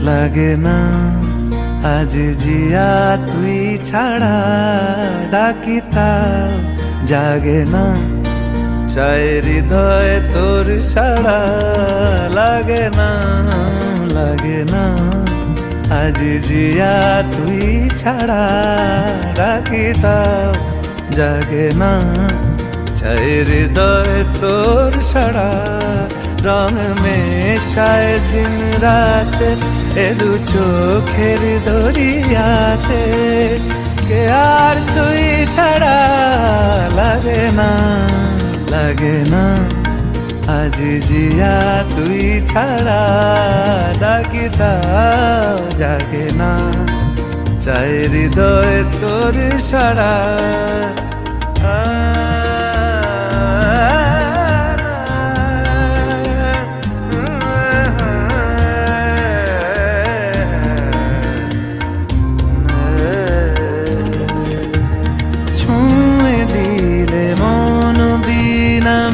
লাগে না আজ জিয়া তুই ছাড়া ডাকি তাও জাগে না চায় হৃদয় তোর সাড়া লাগে না আজ জিয়া তুই ছাড়া ডাকি তাও জাগে না চায় হৃদয় তোর সাড়া রং মেশায় দিন রাত এ দু চোখের দরিয়াতে কে আর তুই ছাড়া লাগে না আজ জিয়া তুই ছাড়া ডাকি তাও জাগে না চায় হৃদয় তোর সাড়া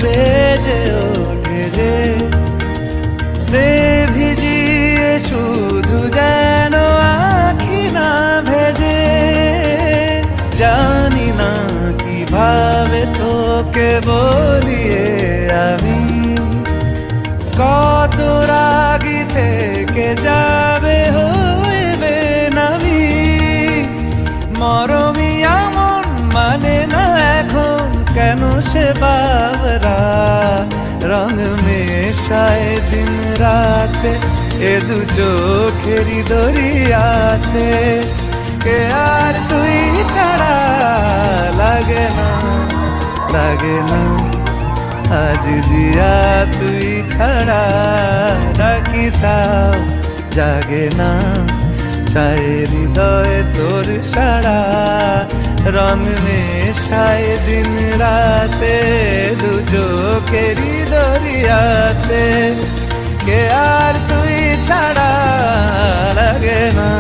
বেজে ওঠে যে ভিজিয়ে শুধু যেন আখি না ভেজে জানি না কিভাবে তোকে বলিয়ে আমি কত রাগি থেকে যাবে হইবে নামি মরমি এমন মানে না এখন কেন সে বাবরা রং মেশায় দিন রাতে এ দু চোখেরি দরিয়াতে কে আর তুই ছাড়া লাগে না আজ জিয়া তুই ছাড়া ডাকি তাও জাগে না চায় হৃদয় তোর সাড়া রং মেশায় দিন রাতে দু চোখেরি দরিয়াতে কে আর তুই ছাড়া লাগে না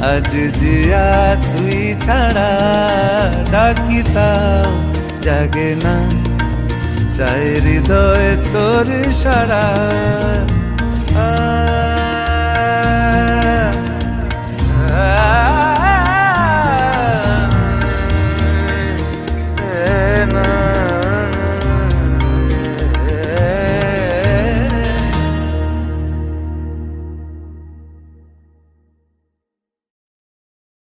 আজ জিয়া তুই ছাড়া ডাকি তাও জাগে না চায় হৃদয় তোর সাড়া